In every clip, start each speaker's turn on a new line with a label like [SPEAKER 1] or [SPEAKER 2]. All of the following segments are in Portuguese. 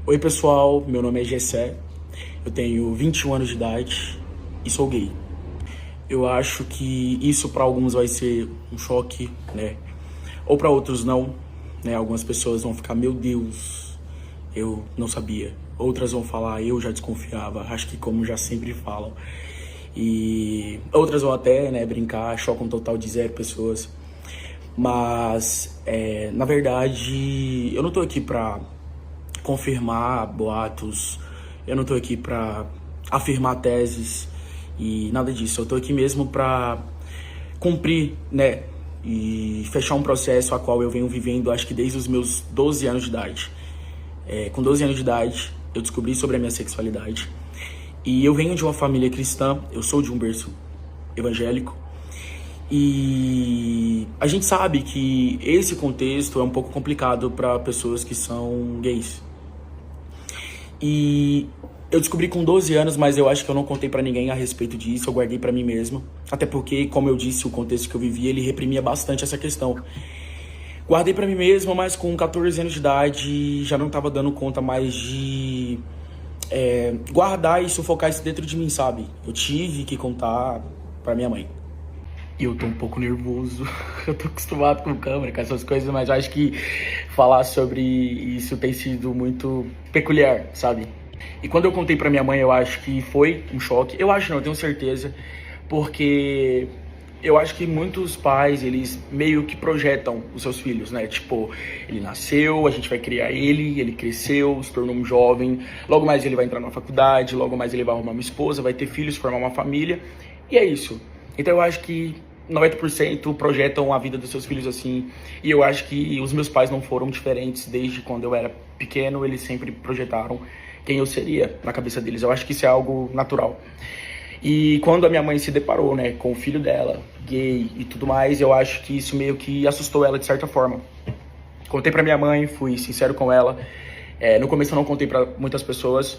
[SPEAKER 1] Oi pessoal, meu nome é Gessé, eu tenho 21 anos de idade e sou gay. Eu acho que isso para alguns vai ser um choque, né? Ou para outros não, né? Algumas pessoas vão ficar, meu Deus, eu não sabia. Outras vão falar, eu já desconfiava, acho que como já sempre falam. E outras vão até, né, brincar, choque um total de 0 pessoas. Mas, na verdade, eu não tô aqui pra confirmar boatos, eu não tô aqui pra afirmar teses e nada disso. Eu tô aqui mesmo pra cumprir, né, e fechar um processo a qual eu venho vivendo, acho que desde os meus 12 anos de idade. Com 12 anos de idade, eu descobri sobre a minha sexualidade. E eu venho de uma família cristã, eu sou de um berço evangélico. E a gente sabe que esse contexto é um pouco complicado para pessoas que são gays. E eu descobri com 12 anos, mas eu acho que eu não contei pra ninguém a respeito disso, eu guardei pra mim mesmo. Até porque, como eu disse, o contexto que eu vivia, ele reprimia bastante essa questão. Guardei pra mim mesmo, mas com 14 anos de idade já não tava dando conta mais de guardar e sufocar isso dentro de mim, sabe? Eu tive que contar pra minha mãe. E eu tô um pouco nervoso, eu tô acostumado com câmera, com essas coisas, mas eu acho que falar sobre isso tem sido muito peculiar, sabe? E quando eu contei pra minha mãe, eu acho que foi um choque. Eu acho não, eu tenho certeza, porque eu acho que muitos pais, eles meio que projetam os seus filhos, né? Tipo, ele nasceu, a gente vai criar ele cresceu, se tornou um jovem, logo mais ele vai entrar na faculdade, logo mais ele vai arrumar uma esposa, vai ter filhos, formar uma família, e é isso. Então eu acho que 90% projetam a vida dos seus filhos assim, e eu acho que os meus pais não foram diferentes desde quando eu era pequeno, eles sempre projetaram quem eu seria na cabeça deles. Eu acho que isso é algo natural. E quando a minha mãe se deparou, né, com o filho dela, gay e tudo mais, eu acho que isso meio que assustou ela de certa forma. Contei pra minha mãe, fui sincero com ela. No começo eu não contei pra muitas pessoas.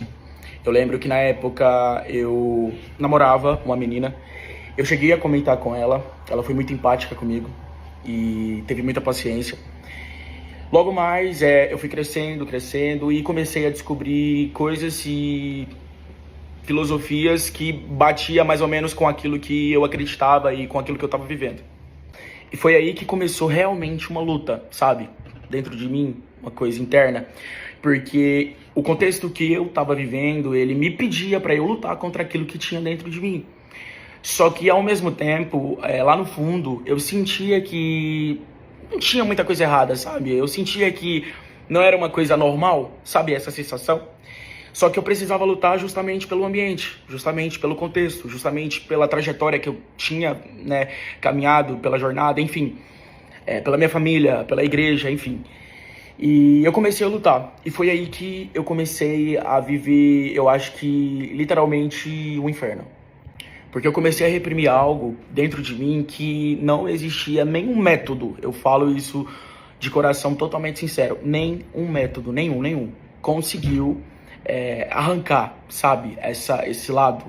[SPEAKER 1] Eu lembro que na época eu namorava uma menina. Eu cheguei a comentar com ela, ela foi muito empática comigo e teve muita paciência. Logo mais, eu fui crescendo e comecei a descobrir coisas e filosofias que batia mais ou menos com aquilo que eu acreditava e com aquilo que eu estava vivendo. E foi aí que começou realmente uma luta, sabe? Dentro de mim, uma coisa interna. Porque o contexto que eu estava vivendo, ele me pedia para eu lutar contra aquilo que tinha dentro de mim. Só que ao mesmo tempo, lá no fundo, eu sentia que não tinha muita coisa errada, sabe? Eu sentia que não era uma coisa normal, sabe? Essa sensação. Só que eu precisava lutar justamente pelo ambiente, justamente pelo contexto, justamente pela trajetória que eu tinha, né, caminhado, pela jornada, enfim. Pela minha família, pela igreja, enfim. E eu comecei a lutar. E foi aí que eu comecei a viver, eu acho que literalmente o inferno. Porque eu comecei a reprimir algo dentro de mim que não existia nenhum método. Eu falo isso de coração totalmente sincero. Nenhum método, nenhum, conseguiu arrancar, sabe, esse lado.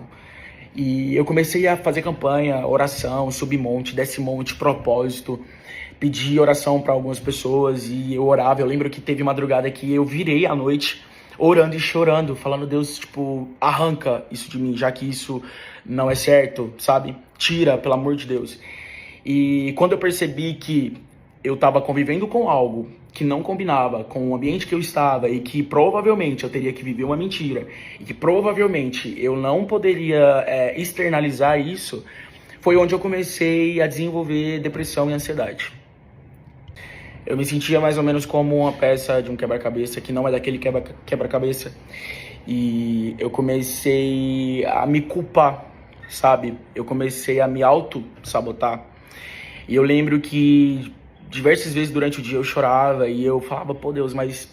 [SPEAKER 1] E eu comecei a fazer campanha, oração, subir monte, desce monte, propósito. Pedi oração para algumas pessoas e eu orava. Eu lembro que teve madrugada que eu virei à noite orando e chorando, falando, Deus, tipo, arranca isso de mim, já que isso não é certo, sabe? Tira, pelo amor de Deus. E quando eu percebi que eu estava convivendo com algo que não combinava com o ambiente que eu estava e que provavelmente eu teria que viver uma mentira e que provavelmente eu não poderia externalizar isso, foi onde eu comecei a desenvolver depressão e ansiedade. Eu me sentia mais ou menos como uma peça de um quebra-cabeça que não é daquele quebra-cabeça. E eu comecei a me culpar, sabe? Eu comecei a me auto-sabotar. E eu lembro que diversas vezes durante o dia eu chorava e eu falava, pô Deus, mas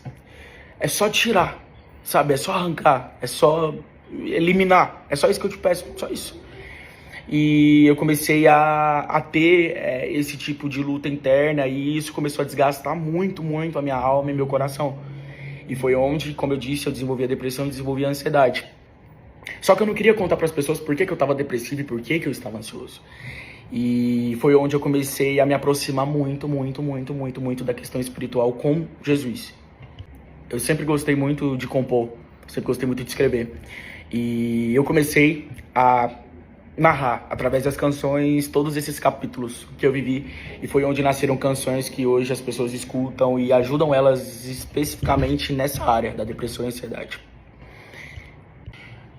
[SPEAKER 1] é só tirar, sabe? É só arrancar, é só eliminar. É só isso que eu te peço, só isso. E eu comecei a ter esse tipo de luta interna e isso começou a desgastar muito a minha alma e meu coração. E foi onde, como eu disse, eu desenvolvi a depressão e desenvolvi a ansiedade. Só que eu não queria contar para as pessoas por que eu estava depressivo e por que eu estava ansioso. E foi onde eu comecei a me aproximar muito da questão espiritual com Jesus. Eu sempre gostei muito de compor, sempre gostei muito de escrever. E eu comecei a narrar, através das canções, todos esses capítulos que eu vivi. E foi onde nasceram canções que hoje as pessoas escutam e ajudam elas especificamente nessa área da depressão e ansiedade.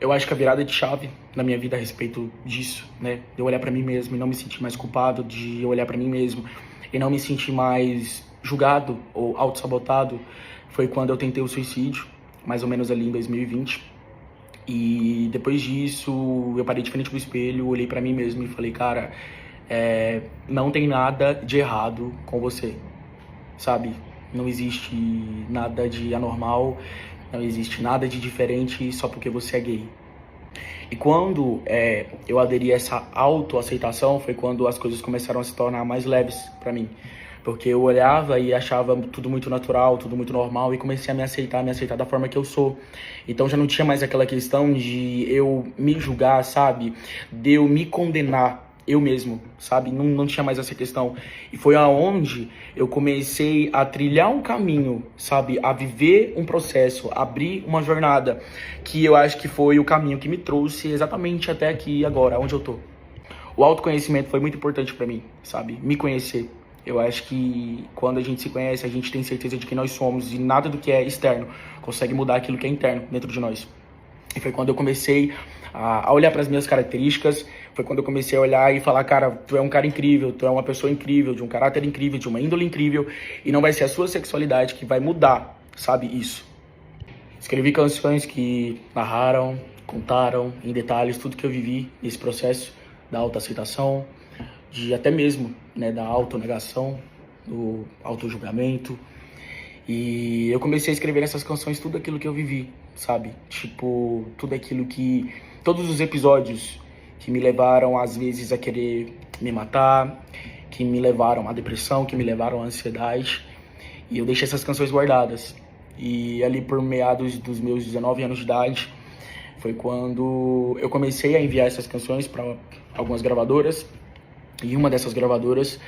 [SPEAKER 1] Eu acho que a virada de chave na minha vida a respeito disso, né? De eu olhar pra mim mesmo e não me sentir mais culpado, de eu olhar pra mim mesmo e não me sentir mais julgado ou autossabotado, foi quando eu tentei o suicídio, mais ou menos ali em 2020. E depois disso, eu parei de frente pro espelho, olhei pra mim mesmo e falei, cara, não tem nada de errado com você, sabe? Não existe nada de anormal, não existe nada de diferente só porque você é gay. E quando eu aderi a essa autoaceitação, foi quando as coisas começaram a se tornar mais leves pra mim. Porque eu olhava e achava tudo muito natural, tudo muito normal, e comecei a me aceitar da forma que eu sou. Então já não tinha mais aquela questão de eu me julgar, sabe? De eu me condenar eu mesmo, sabe? Não tinha mais essa questão. E foi aonde eu comecei a trilhar um caminho, sabe? A viver um processo, abrir uma jornada, que eu acho que foi o caminho que me trouxe exatamente até aqui agora, onde eu tô. O autoconhecimento foi muito importante pra mim, sabe? Me conhecer. Eu acho que quando a gente se conhece, a gente tem certeza de quem nós somos e nada do que é externo consegue mudar aquilo que é interno dentro de nós. E foi quando eu comecei a olhar para as minhas características, foi quando eu comecei a olhar e falar, cara, tu é um cara incrível, tu é uma pessoa incrível, de um caráter incrível, de uma índole incrível, e não vai ser a sua sexualidade que vai mudar, sabe, isso. Escrevi canções que narraram, contaram em detalhes tudo que eu vivi nesse processo da autoaceitação, de até mesmo, né, da autonegação, do autojulgamento. E eu comecei a escrever nessas canções tudo aquilo que eu vivi, sabe? Tipo, tudo aquilo que... Todos os episódios que me levaram, às vezes, a querer me matar, que me levaram à depressão, que me levaram à ansiedade. E eu deixei essas canções guardadas. E ali por meados dos meus 19 anos de idade, foi quando eu comecei a enviar essas canções para algumas gravadoras. E uma dessas gravadoras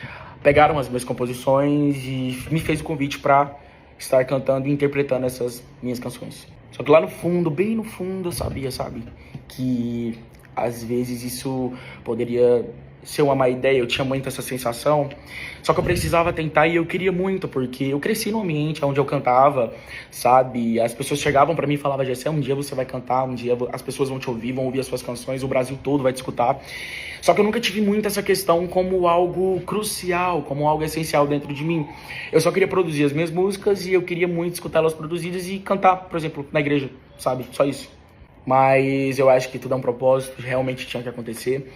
[SPEAKER 1] pegaram as minhas composições e me fez o convite para estar cantando e interpretando essas minhas canções. Só que lá no fundo, bem no fundo, eu sabia, sabe? Que às vezes isso poderia ser uma má ideia, eu tinha muito essa sensação. Só que eu precisava tentar e eu queria muito, porque eu cresci num ambiente onde eu cantava, sabe? As pessoas chegavam pra mim e falavam, Gessé, um dia você vai cantar, um dia as pessoas vão te ouvir, vão ouvir as suas canções, o Brasil todo vai te escutar. Só que eu nunca tive muito essa questão como algo crucial, como algo essencial dentro de mim. Eu só queria produzir as minhas músicas e eu queria muito escutá-las produzidas e cantar, por exemplo, na igreja, sabe? Só isso. Mas eu acho que tudo é um propósito, realmente tinha que acontecer.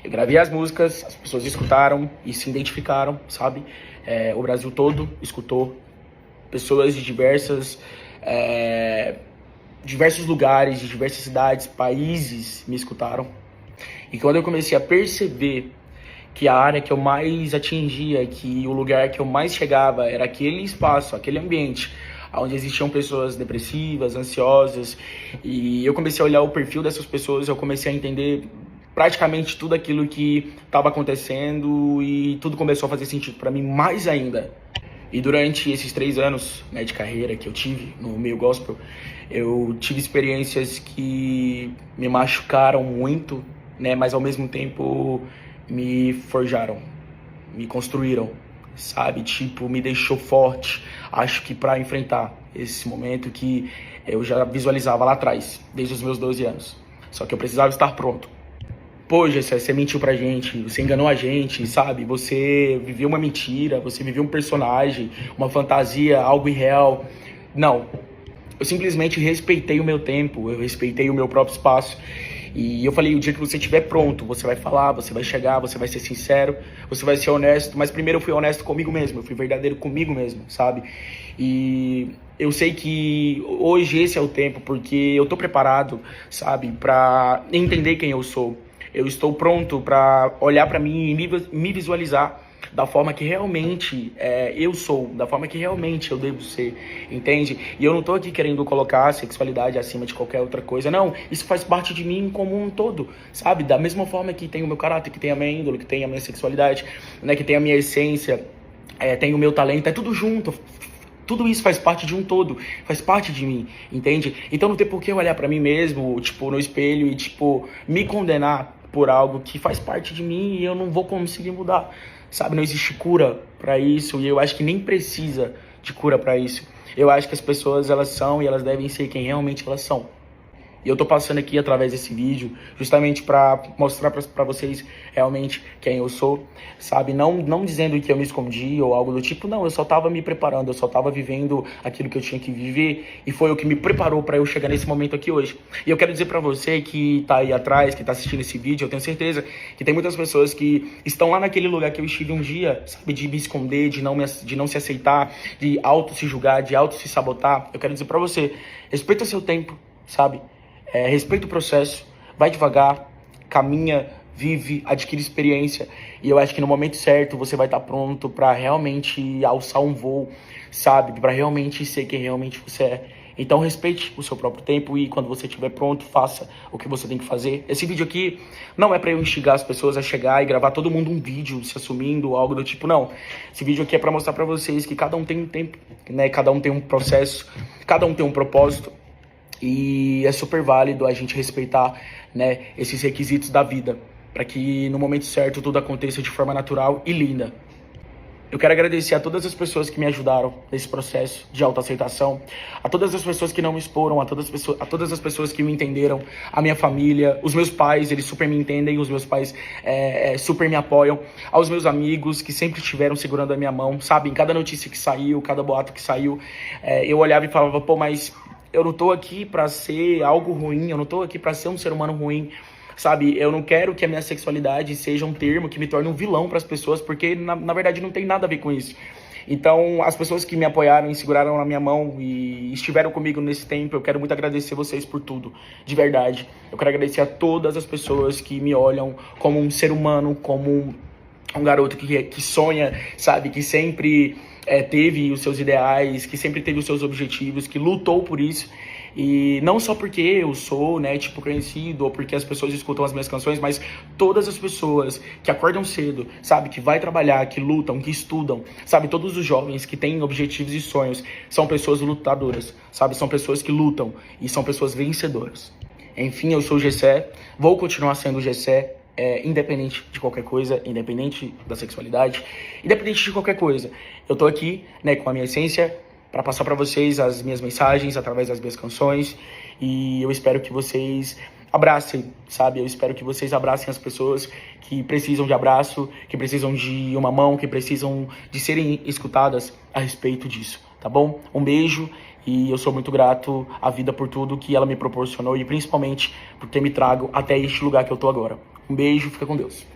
[SPEAKER 1] Eu gravei as músicas, as pessoas escutaram e se identificaram, sabe? O Brasil todo escutou. Pessoas de diversos lugares, de diversas cidades, países me escutaram. E quando eu comecei a perceber que a área que eu mais atingia, que o lugar que eu mais chegava era aquele espaço, aquele ambiente onde existiam pessoas depressivas, ansiosas, e eu comecei a olhar o perfil dessas pessoas, eu comecei a entender praticamente tudo aquilo que estava acontecendo e tudo começou a fazer sentido para mim mais ainda. E durante esses 3 anos, né, de carreira que eu tive no meio gospel, eu tive experiências que me machucaram muito, né, mas ao mesmo tempo me forjaram, me construíram, sabe? Tipo, me deixou forte. Acho que para enfrentar esse momento que eu já visualizava lá atrás, desde os meus 12 anos. Só que eu precisava estar pronto. Pô, Gessé, você mentiu pra gente, você enganou a gente, sabe? Você viveu uma mentira, você viveu um personagem, uma fantasia, algo irreal. Não, eu simplesmente respeitei o meu tempo, eu respeitei o meu próprio espaço. E eu falei, o dia que você estiver pronto, você vai falar, você vai chegar, você vai ser sincero, você vai ser honesto. Mas primeiro eu fui honesto comigo mesmo, eu fui verdadeiro comigo mesmo, sabe? E eu sei que hoje esse é o tempo, porque eu tô preparado, sabe? Pra entender quem eu sou. Eu estou pronto para olhar para mim e me visualizar da forma que realmente eu sou, da forma que realmente eu devo ser, entende? E eu não tô aqui querendo colocar a sexualidade acima de qualquer outra coisa, não. Isso faz parte de mim como um todo, sabe? Da mesma forma que tem o meu caráter, que tem a minha índole, que tem a minha sexualidade, né? Que tem a minha essência, tem o meu talento, é tudo junto. tudo isso faz parte de um todo, faz parte de mim, entende? Então não tem por que eu olhar pra mim mesmo, tipo, no espelho e, tipo, me condenar por algo que faz parte de mim e eu não vou conseguir mudar, sabe? Não existe cura pra isso e eu acho que nem precisa de cura pra isso. Eu acho que as pessoas, elas são e elas devem ser quem realmente elas são. E eu tô passando aqui através desse vídeo justamente para mostrar para vocês realmente quem eu sou, sabe? Não dizendo que eu me escondi ou algo do tipo, não, eu só tava me preparando, eu só tava vivendo aquilo que eu tinha que viver e foi o que me preparou para eu chegar nesse momento aqui hoje. E eu quero dizer para você que tá aí atrás, que tá assistindo esse vídeo, eu tenho certeza que tem muitas pessoas que estão lá naquele lugar que eu estive um dia, sabe? De me esconder, de não se aceitar, de auto se julgar, de auto se sabotar. Eu quero dizer para você, respeita seu tempo, sabe? Respeita o processo, vai devagar, caminha, vive, adquire experiência. E eu acho que no momento certo você vai estar pronto para realmente alçar um voo, sabe? Para realmente ser quem realmente você é. Então respeite o seu próprio tempo e quando você estiver pronto, faça o que você tem que fazer. Esse vídeo aqui não é para eu instigar as pessoas a chegar e gravar todo mundo um vídeo se assumindo, algo do tipo, não. Esse vídeo aqui é para mostrar para vocês que cada um tem um tempo, né? Cada um tem um processo, cada um tem um propósito. E é super válido a gente respeitar, né, esses requisitos da vida, para que no momento certo tudo aconteça de forma natural e linda. Eu quero agradecer a todas as pessoas que me ajudaram nesse processo de autoaceitação, a todas as pessoas que não me exporam, a todas as pessoas que me entenderam, a minha família, os meus pais, eles super me entendem, os meus pais super me apoiam, aos meus amigos que sempre estiveram segurando a minha mão, sabe, em cada notícia que saiu, cada boato que saiu, eu olhava e falava, pô, mas eu não tô aqui pra ser algo ruim, eu não tô aqui pra ser um ser humano ruim, sabe? Eu não quero que a minha sexualidade seja um termo que me torne um vilão pras pessoas, porque na verdade não tem nada a ver com isso. Então, as pessoas que me apoiaram e seguraram na minha mão e estiveram comigo nesse tempo, eu quero muito agradecer vocês por tudo, de verdade. Eu quero agradecer a todas as pessoas que me olham como um ser humano, como um garoto que sonha, sabe? Que sempre teve os seus ideais, que sempre teve os seus objetivos, que lutou por isso. E não só porque eu sou, né, tipo, conhecido, ou porque as pessoas escutam as minhas canções, mas todas as pessoas que acordam cedo, sabe? Que vai trabalhar, que lutam, que estudam, sabe? Todos os jovens que têm objetivos e sonhos são pessoas lutadoras, sabe? São pessoas que lutam e são pessoas vencedoras. Enfim, eu sou o Gessé, vou continuar sendo o Gessé, independente de qualquer coisa, independente da sexualidade, independente de qualquer coisa. Eu tô aqui, né, com a minha essência, para passar para vocês as minhas mensagens através das minhas canções, e eu espero que vocês abracem, sabe? Eu espero que vocês abracem as pessoas que precisam de abraço, que precisam de uma mão, que precisam de serem escutadas a respeito disso, tá bom? Um beijo. E eu sou muito grato à vida por tudo que ela me proporcionou e principalmente por ter me trago até este lugar que eu tô agora. Um beijo, fica com Deus.